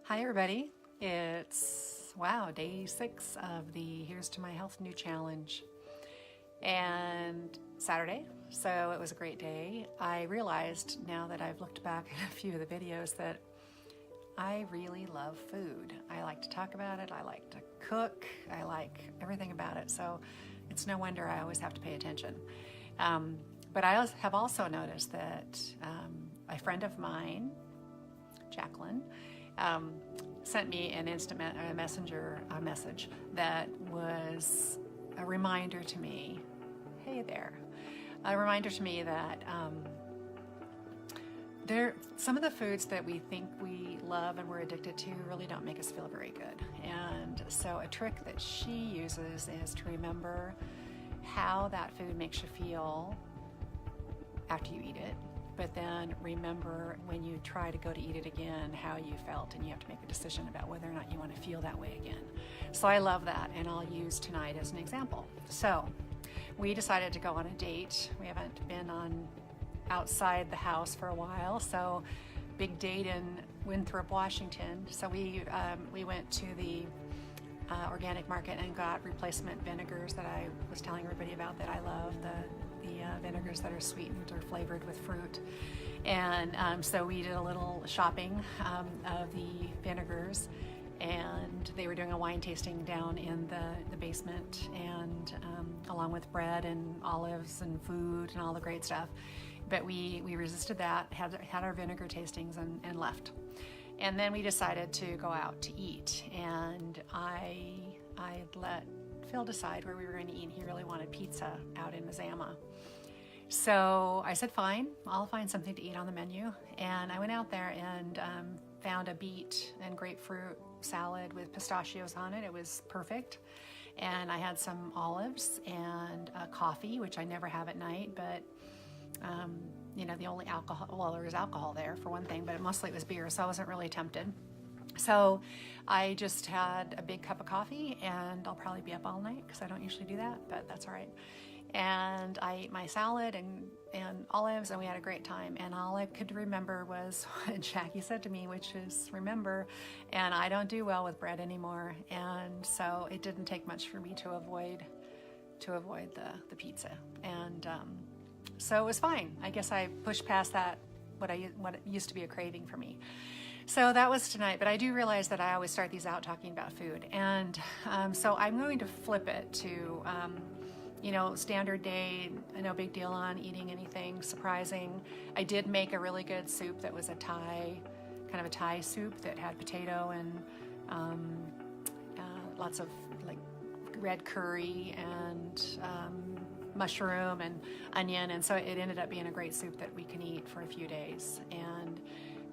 Hi everybody. It's day 6 of the Here's to My Health New Challenge and Saturday, so it was a great day. I realized now that I've looked back at a few of the videos that I really love food. I like to talk about it, I like to cook, I like everything about it, so it's no wonder I always have to pay attention. But I have also noticed that a friend of mine, Jacqueline, sent me an instant messenger message that was a reminder to me, hey there, a reminder to me that some of the foods that we think we love and we're addicted to really don't make us feel very good. And so a trick that she uses is to remember how that food makes you feel after you eat it, but then remember when you try to go to eat it again how you felt, and you have to make a decision about whether or not you want to feel that way again. So I love that, and I'll use tonight as an example. So we decided to go on a date. We haven't been outside the house for a while, so big date in Winthrop, Washington. So we went to the organic market and got replacement vinegars that I was telling everybody about that I love, the vinegars that are sweetened or flavored with fruit. And so we did a little shopping of the vinegars, and they were doing a wine tasting down in the basement, and along with bread and olives and food and all the great stuff. But we resisted that, had our vinegar tastings and left. And then we decided to go out to eat, and I let Phil decide where we were going to eat. He really wanted pizza out in Mazama. So I said, fine, I'll find something to eat on the menu. And I went out there and found a beet and grapefruit salad with pistachios on it. It was perfect. And I had some olives and coffee, which I never have at night, but the only alcohol, well, there was alcohol there for one thing, but mostly it was beer, so I wasn't really tempted. So I just had a big cup of coffee, and I'll probably be up all night because I don't usually do that, but that's all right. And I ate my salad and olives, and we had a great time. And all I could remember was what Jackie said to me, which is remember, and I don't do well with bread anymore. And so it didn't take much for me to avoid the pizza. And so it was fine. I guess I pushed past that, what used to be a craving for me. So that was tonight, but I do realize that I always start these out talking about food. And so I'm going to flip it to, standard day, no big deal on eating anything surprising. I did make a really good soup that was kind of a Thai soup that had potato and lots of like red curry and mushroom and onion. And so it ended up being a great soup that we can eat for a few days. And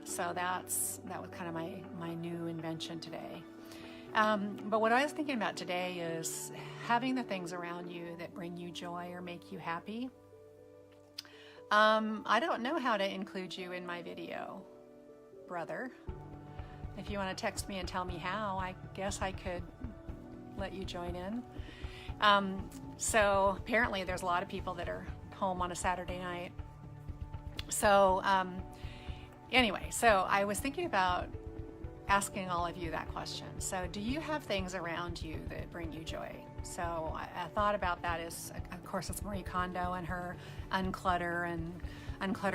so that was kind of my new invention today. But what I was thinking about today is having the things around you that bring you joy or make you happy. I don't know how to include you in my video, brother. If you want to text me and tell me how, I guess I could let you join in. So apparently there's a lot of people that are home on a Saturday night. So anyway, so I was thinking about asking all of you that question. So do you have things around you that bring you joy? So I thought about that as, of course, it's Marie Kondo and her unclutter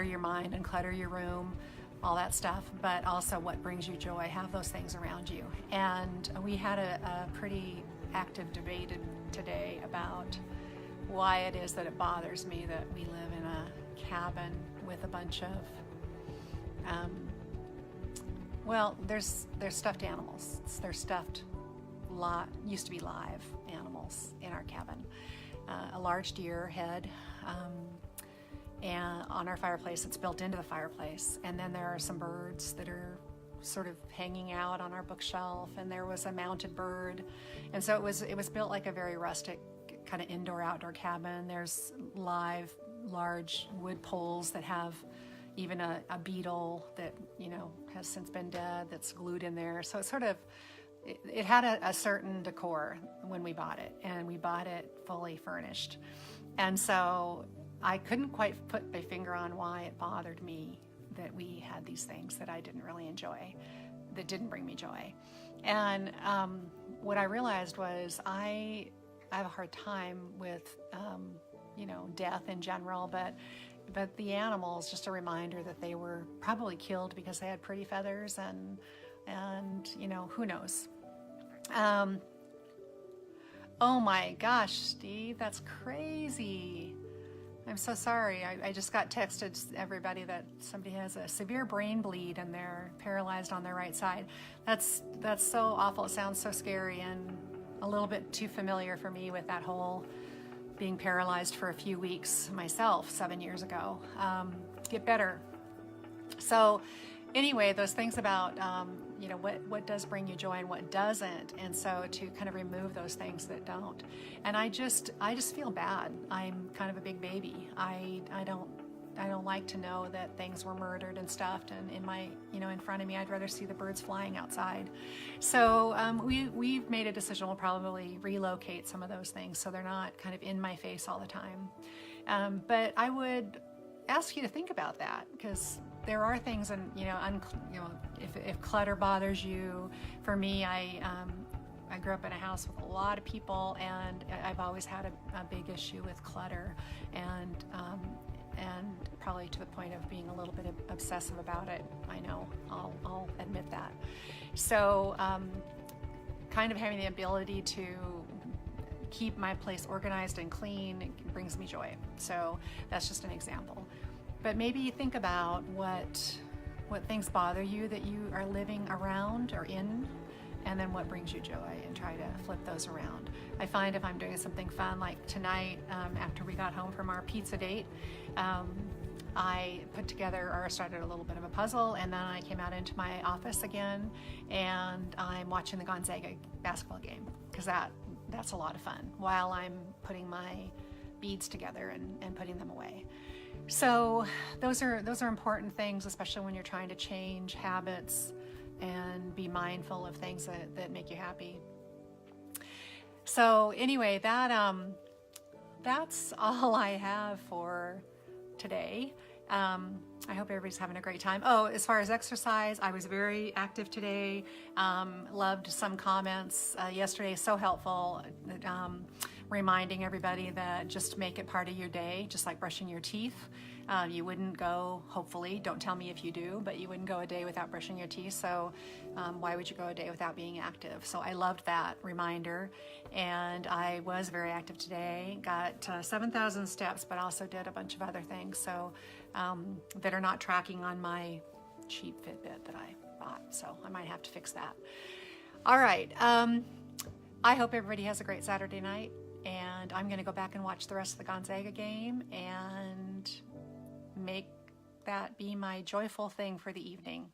your mind, unclutter your room, all that stuff, but also what brings you joy. Have those things around you. And we had a pretty active debate today about why it is that it bothers me that we live in a cabin with a bunch of there's stuffed animals. They're stuffed, used to be live animals in our cabin. A large deer head, and on our fireplace, it's built into the fireplace. And then there are some birds that are sort of hanging out on our bookshelf, and there was a mounted bird. And so it was built like a very rustic kind of indoor-outdoor cabin. There's live, large wood poles that have even a beetle that, has since been dead that's glued in there. So it's it had a certain decor when we bought it, and we bought it fully furnished. And so I couldn't quite put my finger on why it bothered me that we had these things that I didn't really enjoy. that didn't bring me joy. And what I realized was I have a hard time with, death in general, but the animals, just a reminder that they were probably killed because they had pretty feathers, and who knows. Oh my gosh, Steve, that's crazy. I'm so sorry. I just got texted, everybody, that somebody has a severe brain bleed and they're paralyzed on their right side. That's so awful. It sounds so scary and a little bit too familiar for me with that whole being paralyzed for a few weeks myself 7 years ago. Get better. So anyway, those things about, what does bring you joy and what doesn't. And so to kind of remove those things that don't. And I just feel bad. I'm kind of a big baby. I don't like to know that things were murdered and stuffed and in front of me. I'd rather see the birds flying outside. So we've made a decision. We'll probably relocate some of those things so they're not kind of in my face all the time. But I would ask you to think about that, because there are things, and if clutter bothers you. For me, I grew up in a house with a lot of people, and I've always had a big issue with clutter, and probably to the point of being a little bit obsessive about it. I know, I'll admit that. So kind of having the ability to keep my place organized and clean brings me joy. So that's just an example. But maybe you think about what things bother you that you are living around or in, and then what brings you joy, and try to flip those around. I find if I'm doing something fun, like tonight, after we got home from our pizza date, I started a little bit of a puzzle, and then I came out into my office again, and I'm watching the Gonzaga basketball game, because that's a lot of fun while I'm putting my beads together and putting them away. So those are important things, especially when you're trying to change habits and be mindful of things that make you happy. So anyway, that's all I have for today. I hope everybody's having a great time. Oh, as far as exercise, I was very active today. Loved some comments yesterday, so helpful. Reminding everybody that just make it part of your day, just like brushing your teeth. You wouldn't go, hopefully, don't tell me if you do, but you wouldn't go a day without brushing your teeth. So why would you go a day without being active? So I loved that reminder, and I was very active today. Got 7,000 steps, but also did a bunch of other things so that are not tracking on my cheap Fitbit that I bought. So I might have to fix that. All right. I hope everybody has a great Saturday night, and I'm going to go back and watch the rest of the Gonzaga game and make that be my joyful thing for the evening.